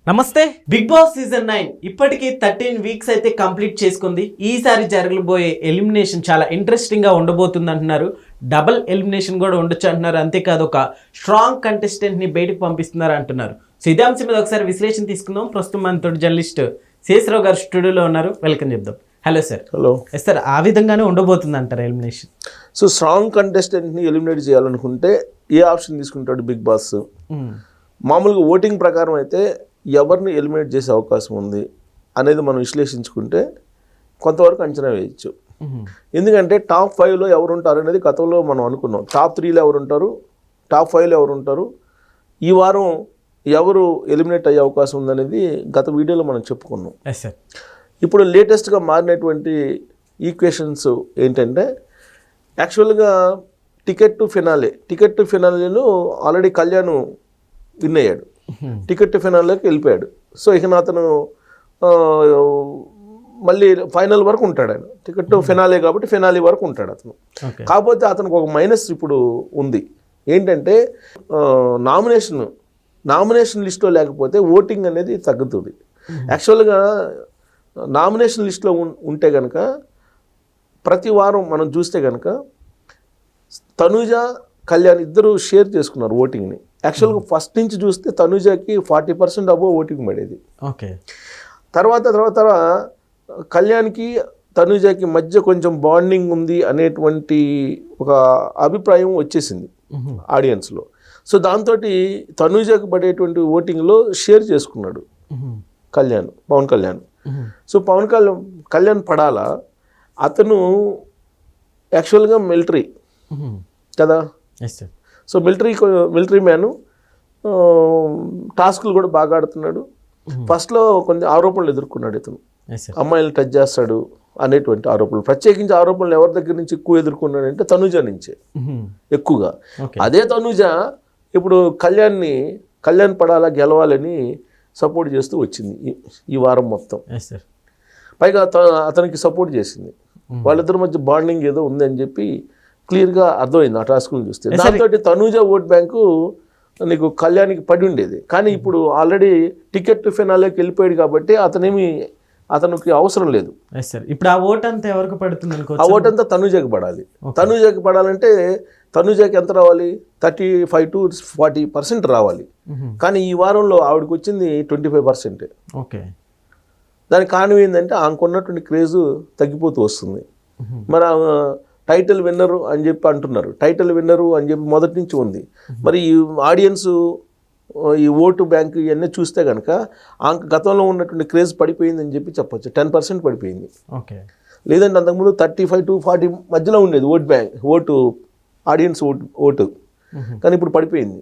నమస్తే. Big boss season 9 ఇప్పటికీ 13 weeks అయితే కంప్లీట్ చేసుకుంది. ఈసారి జరగబోయే ఎలిమినేషన్ చాలా ఇంట్రెస్టింగ్ గా ఉండబోతుంది అంటున్నారు. డబుల్ ఎలిమినేషన్ కూడా ఉండొచ్చు అంటున్నారు. అంతేకాదు ఒక స్ట్రాంగ్ కంటెస్టెంట్ ని బయటకు పంపిస్తున్నారు అంటున్నారు. సో ఇదే అంశం మీద ఒకసారి విశ్లేషణ తీసుకుందాం. ప్రస్తుతం మనతో జర్నలిస్ట్ శేషరావు గారు స్టూడియోలో ఉన్నారు. వెల్కమ్ చెప్దాం. Hello sir. హలో సార్, ఆ విధంగానే ఉండబోతుంది అంటారు ఎలిమినేషన్? సో స్ట్రాంగ్ కంటెస్టెంట్ని ఎలిమినేట్ చేయాలనుకుంటే ఏ ఆప్షన్ తీసుకుంటాడు బిగ్ బాస్? మామూలుగా ఓటింగ్ ప్రకారం అయితే ఎవరిని ఎలిమినేట్ చేసే అవకాశం ఉంది అనేది మనం విశ్లేషించుకుంటే కొంతవరకు అంచనా వేయచ్చు. ఎందుకంటే టాప్ 5లో ఎవరు ఉంటారు అనేది గతంలో మనం అనుకున్నాం. టాప్ 3లో ఎవరు ఉంటారు, టాప్ 5లో ఎవరు ఉంటారు, ఈ వారం ఎవరు ఎలిమినేట్ అయ్యే అవకాశం ఉందనేది గత వీడియోలో మనం చెప్పుకున్నాం. ఇప్పుడు లేటెస్ట్గా మారినటువంటి ఈక్వేషన్స్ ఏంటంటే, యాక్చువల్గా టికెట్ టు ఫినాలేలో ఆల్రెడీ కళ్యాణ్ విన్ అయ్యాడు. టికెట్ టు ఫినాలేకి వెళ్ళిపోయాడు. సో ఇక అతను మళ్ళీ ఫైనల్ వరకు ఉంటాడు. ఆయన టికెట్ టు ఫినాలే కాబట్టి ఫినాలే వరకు ఉంటాడు అతను. కాకపోతే అతనికి ఒక మైనస్ ఇప్పుడు ఉంది. ఏంటంటే నామినేషన్ లిస్ట్లో లేకపోతే ఓటింగ్ అనేది తగ్గుతుంది. యాక్చువల్గా నామినేషన్ లిస్ట్లో ఉంటే కనుక ప్రతి వారం మనం చూస్తే కనుక తనూజ, కళ్యాణ్ ఇద్దరు షేర్ చేసుకున్నారు ఓటింగ్ని. యాక్చువల్గా ఫస్ట్ నుంచి చూస్తే తనూజకి 40% అబోవ్ ఓటింగ్ పడేది. ఓకే. తర్వాత కళ్యాణ్కి తనూజకి మధ్య కొంచెం బాండింగ్ ఉంది అనేటువంటి ఒక అభిప్రాయం వచ్చేసింది ఆడియన్స్లో. సో దాంతో తనూజకి పడేటువంటి ఓటింగ్లో షేర్ చేసుకున్నాడు పవన్ కళ్యాణ్. సో కళ్యాణ్ పడాలా? అతను యాక్చువల్గా మిలిటరీ కదా. సో మిలిటరీ మ్యాను, టాస్కులు కూడా బాగా ఆడుతున్నాడు. ఫస్ట్లో కొన్ని ఆరోపణలు ఎదుర్కొన్నాడు. ఇతను అమ్మాయిలను టచ్ చేస్తాడు అనేటువంటి ఆరోపణలు, ప్రత్యేకించి ఆరోపణలు ఎవరి దగ్గర నుంచి ఎక్కువ ఎదుర్కొన్నాడంటే తనూజ నుంచే ఎక్కువగా. అదే తనూజ ఇప్పుడు కళ్యాణ్ పడాలా, గెలవాలని సపోర్ట్ చేస్తూ వచ్చింది ఈ వారం మొత్తం. పైగా అతనికి సపోర్ట్ చేసింది. వాళ్ళిద్దరి మధ్య బాండింగ్ ఏదో ఉందని చెప్పి క్లియర్గా అర్థమైంది ఆ టాస్క్ని చూస్తే. దాంతో తనూజ ఓట్ బ్యాంకు నీకు కళ్యాణ్కి పడి ఉండేది. కానీ ఇప్పుడు ఆల్రెడీ టికెట్ టు ఫినాలేకి వెళ్ళిపోయాడు కాబట్టి అతనికి అవసరం లేదు. ఇప్పుడు ఆ ఓట్ అంతా ఎవరికి పడుతుంది? ఆ ఓట్ అంతా తనూజకి పడాలి. తనూజకి పడాలంటే తనూజకి ఎంత రావాలి? 35 to 40% రావాలి. కానీ ఈ వారంలో ఆవిడకి వచ్చింది 25%. ఓకే. దానికి కారణం ఏంటంటే ఆమెకున్నటువంటి క్రేజ్ తగ్గిపోతూ వస్తుంది. మరి టైటిల్ విన్నరు అని చెప్పి అంటున్నారు. టైటిల్ విన్నరు అని చెప్పి మొదటి నుంచి ఉంది. మరి ఈ ఆడియన్స్ ఈ ఓటు బ్యాంక్ ఇవన్నీ చూస్తే కనుక గతంలో ఉన్నటువంటి క్రేజ్ పడిపోయిందని చెప్పి చెప్పచ్చు. 10% పడిపోయింది. ఓకే. లేదంటే అంతకుముందు 35 to 40 మధ్యలో ఉండేది ఓటు ఆడియన్స్ ఓటు. కానీ ఇప్పుడు పడిపోయింది.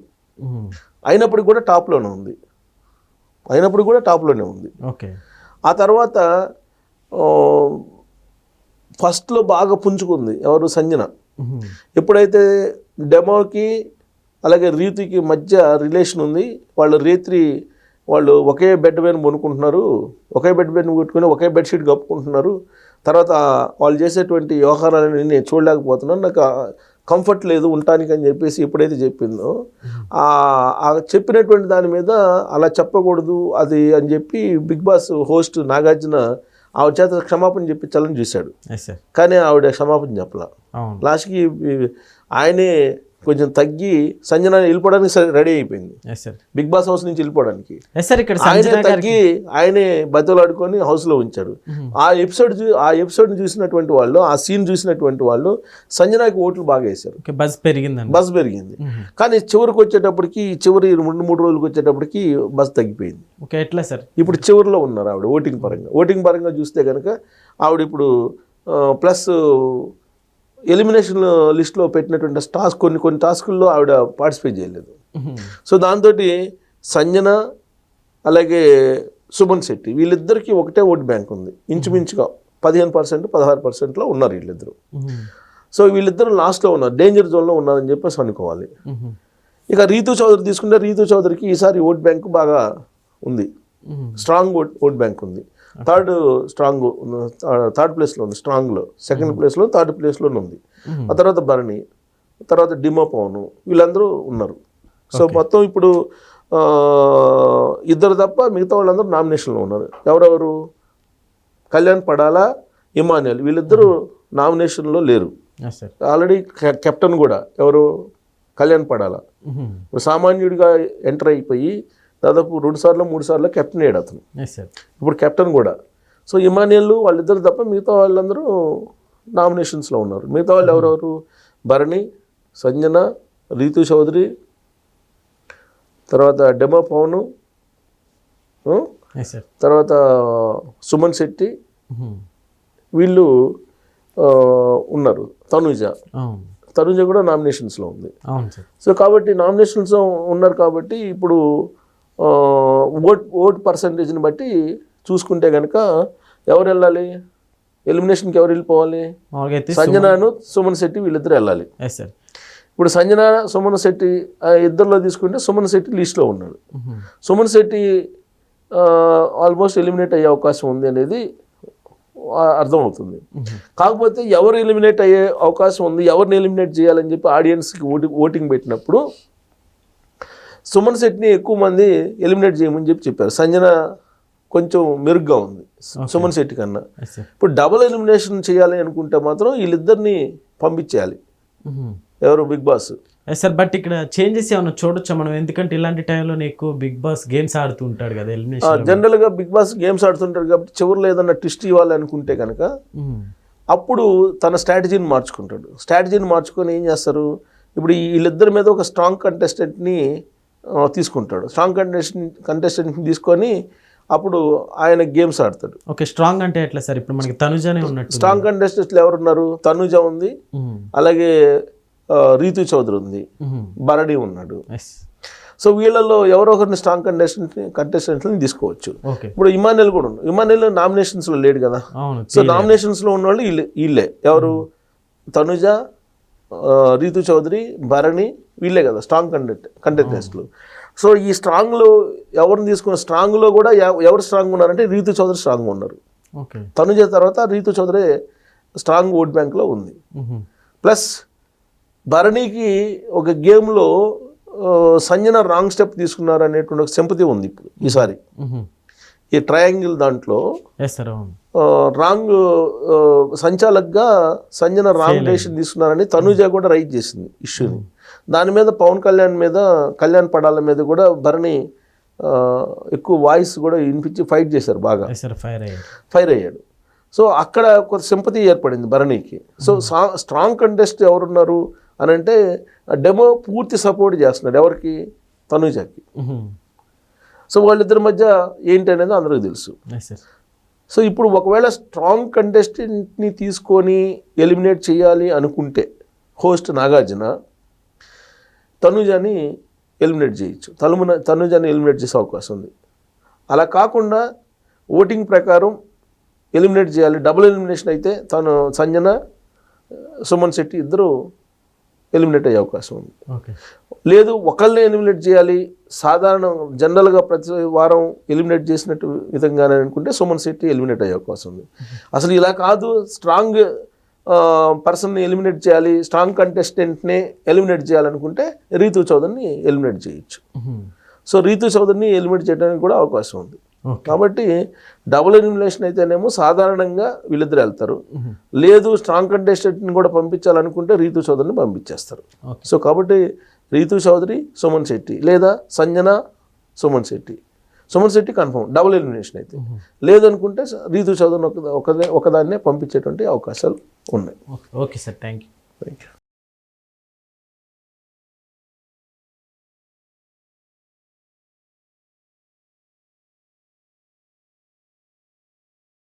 అయినప్పటికీ కూడా టాప్లోనే ఉంది. ఓకే. ఆ తర్వాత ఫస్ట్లో బాగా పుంజుకుంది ఎవరు? సంజన. ఎప్పుడైతే డెమోకి అలాగే రీతికి మధ్య రిలేషన్ ఉంది, వాళ్ళు ఒకే బెడ్ మీద కొనుక్కుంటున్నారు, ఒకే బెడ్ మీద కొట్టుకుని ఒకే బెడ్షీట్ కప్పుకుంటున్నారు. తర్వాత వాళ్ళు చేసేటువంటి వ్యవహారాలని నేను చూడలేకపోతున్నాను, నాకు కంఫర్ట్ లేదు ఉండటానికి అని చెప్పేసి ఎప్పుడైతే చెప్పిందో, ఆ చెప్పినటువంటి దాని మీద అలా చెప్పకూడదు అది అని చెప్పి బిగ్ బాస్ హోస్ట్ నాగార్జున ఆవిడ చేత క్షమాపణ చెప్పించాలని చూశాడు. కానీ ఆవిడ క్షమాపణ చెప్పలా. లాస్ట్కి ఆయనే కొంచెం తగ్గి సంజన వెళ్ళిపోవడానికి రెడీ అయిపోయింది. బిగ్ బాస్ హౌస్ నుంచి వెళ్ళిపోవడానికి ఆయనే బతిలాడుకొని హౌస్లో ఉంచాడు. ఆ ఎపిసోడ్ని చూసినటువంటి వాళ్ళు, ఆ సీన్ చూసినటువంటి వాళ్ళు సంజనాకి ఓట్లు బాగా వేశారు. బజ్ పెరిగింది. కానీ చివరికి వచ్చేటప్పటికి, చివరి 2-3 రోజులకు వచ్చేటప్పటికి బజ్ తగ్గిపోయింది. ఎట్లా సార్? ఇప్పుడు చివరిలో ఉన్నారు ఆవిడ ఓటింగ్ పరంగా చూస్తే కనుక ఆవిడ ఇప్పుడు ప్లస్ ఎలిమినేషన్ లిస్ట్లో పెట్టినటువంటి కొన్ని టాస్కుల్లో ఆవిడ పార్టిసిపేట్ చేయలేదు. సో దాంతో సంజన అలాగే సుమన్ శెట్టి వీళ్ళిద్దరికీ ఒకటే ఓట్ బ్యాంక్ ఉంది. ఇంచుమించుగా 15%, 16%లో ఉన్నారు వీళ్ళిద్దరు. సో వీళ్ళిద్దరు లాస్ట్లో ఉన్నారు, డేంజర్ జోన్లో ఉన్నారని చెప్పేసి అనుకోవాలి. ఇక రీతు చౌదరి తీసుకుంటే రీతు చౌదరికి ఈసారి ఓట్ బ్యాంక్ బాగా ఉంది, స్ట్రాంగ్ ఓట్ బ్యాంక్ ఉంది. థర్డ్ ప్లేస్లో ఉంది స్ట్రాంగ్లో, సెకండ్ ప్లేస్లో, థర్డ్ ప్లేస్లోనే ఉంది. ఆ తర్వాత భరణి, తర్వాత డిమో పవన్, వీళ్ళందరూ ఉన్నారు. సో మొత్తం ఇప్పుడు ఇద్దరు తప్ప మిగతా వాళ్ళందరూ నామినేషన్లో ఉన్నారు. ఎవరెవరు? కళ్యాణ్ పడాలా, ఇమాన్యుయల్, వీళ్ళిద్దరూ నామినేషన్లో లేరు. Yes sir. ఆల్రెడీ కెప్టెన్ కూడా ఎవరు? కళ్యాణ్ పడాలా. ఇప్పుడు సామాన్యుడిగా ఎంటర్ అయిపోయి దాదాపు 2 సార్లు 3 సార్లు కెప్టెన్ అయ్యాడు అతను. Yes sir. ఇప్పుడు కెప్టెన్ కూడా. సో ఇమాన్యుయల్ వాళ్ళిద్దరు తప్ప మిగతా వాళ్ళందరూ నామినేషన్స్లో ఉన్నారు. మిగతా వాళ్ళు ఎవరెవరు? భరణి, సంజన, రీతు చౌదరి, తర్వాత డెమో పవన్, ఎస్ సార్. తర్వాత సుమన్ శెట్టి, వీళ్ళు ఉన్నారు. తనుజ కూడా నామినేషన్స్లో ఉంది. అవును సార్. సో కాబట్టి నామినేషన్స్లో ఉన్నారు కాబట్టి ఇప్పుడు ఓట్ పర్సంటేజ్ని బట్టి చూసుకుంటే కనుక ఎవరు వెళ్ళాలి? ఎలిమినేషన్కి ఎవరు వెళ్ళిపోవాలి? సంజనను సుమన్ శెట్టి వీళ్ళిద్దరు వెళ్ళాలి. Yes sir. ఇప్పుడు సంజన, సుమన్ శెట్టి ఇద్దరిలో తీసుకుంటే సుమన్ శెట్టి లిస్ట్లో ఉన్నాడు. సుమన్ శెట్టి ఆల్మోస్ట్ ఎలిమినేట్ అయ్యే అవకాశం ఉంది అనేది అర్థమవుతుంది. కాకపోతే ఎవరు ఎలిమినేట్ అయ్యే అవకాశం ఉంది, ఎవరిని ఎలిమినేట్ చేయాలని చెప్పి ఆడియన్స్కి ఓటింగ్ పెట్టినప్పుడు సుమన్ శెట్టిని ఎక్కువ మంది ఎలిమినేట్ చేయమని చెప్పారు. సంజన కొంచెం మెరుగ్గా ఉంది సుమన్ శెట్టి కన్నా. ఇప్పుడు డబుల్ ఎలిమినేషన్ చేయాలి అనుకుంటే మాత్రం వీళ్ళిద్దరిని పంపించేయాలి. ఎవరు? బిగ్ బాస్. సార్ బట్ ఇక్కడ చేంజెస్ ఏమైనా చూడొచ్చా మనం? ఎందుకంటే ఇలాంటి టైంలో ఎక్కువ బిగ్ బాస్ గేమ్స్ ఆడుతూ ఉంటాడు కదా ఎలిమినేషన్. జనరల్గా బిగ్ బాస్ గేమ్స్ ఆడుతుంటారు కాబట్టి చివరిలో ఏదన్నా ట్విస్ట్ ఇవ్వాలి అనుకుంటే కనుక అప్పుడు తన స్ట్రాటజీని మార్చుకుంటాడు. స్ట్రాటజీని మార్చుకొని ఏం చేస్తారు? ఇప్పుడు వీళ్ళిద్దరి మీద ఒక స్ట్రాంగ్ కంటెస్టెంట్ని తీసుకుంటాడు. స్ట్రాంగ్ కంటెస్టెంట్ని తీసుకొని అప్పుడు ఆయన గేమ్స్ ఆడతాడు. ఓకే, స్ట్రాంగ్ అంటే ఎట్లా సార్? ఇప్పుడు మనకి తనుజనే ఉన్నట్టు. స్ట్రాంగ్ కంటెస్టెంట్లు ఎవరున్నారు? తనుజ ఉంది, అలాగే రీతు చౌదరి ఉంది, భరణి ఉన్నాడు. సో వీళ్ళల్లో ఎవరో ఒకరిని స్ట్రాంగ్ కంటెస్టెంట్ని తీసుకోవచ్చు. ఇప్పుడు ఇమాన్యుయల్ కూడా ఉన్నాడు. ఇమాన్యుయల్ నామినేషన్స్లో లేడు కదా. సో నామినేషన్స్లో ఉన్నవాళ్ళు వీళ్ళే. ఎవరు? తనుజ, రీతు చౌదరి, భరణి, వీళ్ళే కదా స్ట్రాంగ్ కంటెస్టెంట్లు. సో ఈ స్ట్రాంగ్లో ఎవరిని తీసుకున్న? స్ట్రాంగ్లో కూడా ఎవరు స్ట్రాంగ్ ఉన్నారంటే రీతు చౌదరి స్ట్రాంగ్ ఉన్నారు. తనుజ తర్వాత రీతు చౌదరి స్ట్రాంగ్ ఓట్ బ్యాంక్లో ఉంది. ప్లస్ భరణికి ఒక గేమ్లో సంజన రాంగ్ స్టెప్ తీసుకున్నారు అనేటువంటి ఒక సింపతి ఉంది ఇప్పుడు ఈసారి. ఈ ట్రయాంగిల్ దాంట్లో రాంగ్ సంచాలక్గా సంజన రాంగ్ డెసిషన్ తీసుకున్నారని తనుజ కూడా రైజ్ చేసింది ఇష్యూని. దాని మీద పవన్ కళ్యాణ్ పడాల మీద కూడా భరణి ఎక్కువ వాయిస్ కూడా వినిపించి ఫైట్ చేశారు, బాగా ఫైర్ అయ్యాడు. సో అక్కడ కొంత సింపతి ఏర్పడింది భరణికి. సో స్ట్రాంగ్ కంటెస్ట్ ఎవరున్నారు అని అంటే డెమో పూర్తి సపోర్ట్ చేస్తున్నాడు. ఎవరికి? తనుజకి. సో వాళ్ళిద్దరి మధ్య ఏంటి అనేది అందరికీ తెలుసు. సో ఇప్పుడు ఒకవేళ స్ట్రాంగ్ కంటెస్టెంట్ని తీసుకొని ఎలిమినేట్ చేయాలి అనుకుంటే హోస్ట్ నాగార్జున తనుజని ఎలిమినేట్ చేయొచ్చు. తనుజని ఎలిమినేట్ చేసే అవకాశం ఉంది. అలా కాకుండా ఓటింగ్ ప్రకారం ఎలిమినేట్ చేయాలి. డబుల్ ఎలిమినేషన్ అయితే సంజన, సుమన్ శెట్టి ఇద్దరు ఎలిమినేట్ అయ్యే అవకాశం ఉంది. లేదు ఒకళ్ళని ఎలిమినేట్ చేయాలి, సాధారణ జనరల్గా ప్రతి వారం ఎలిమినేట్ చేసినట్టు విధంగానే అనుకుంటే సుమన్ శెట్టి ఎలిమినేట్ అయ్యే అవకాశం ఉంది. అసలు ఇలా కాదు, స్ట్రాంగ్ పర్సన్ని ఎలిమినేట్ చేయాలి, స్ట్రాంగ్ కంటెస్టెంట్ని ఎలిమినేట్ చేయాలనుకుంటే రీతు చౌదరిని ఎలిమినేట్ చేయొచ్చు. సో రీతు చౌదరిని ఎలిమినేట్ చేయడానికి కూడా అవకాశం ఉంది. కాబట్టి డబుల్ ఎలిమినేషన్ అయితేనేమో సాధారణంగా వీళ్ళిద్దరు వెళ్తారు. లేదు స్ట్రాంగ్ కంటెస్టెంట్ని కూడా పంపించాలనుకుంటే రీతు చౌదరిని పంపించేస్తారు. సో కాబట్టి రీతు చౌదరి, సుమన్ శెట్టి, లేదా Sanjana, Suman Shetty confirm double elimination అయితే. లేదనుకుంటే రీతు చౌదరిని ఒకదాన్నే పంపించేటువంటి అవకాశాలు ఉన్నాయి. Okay sir, thank you.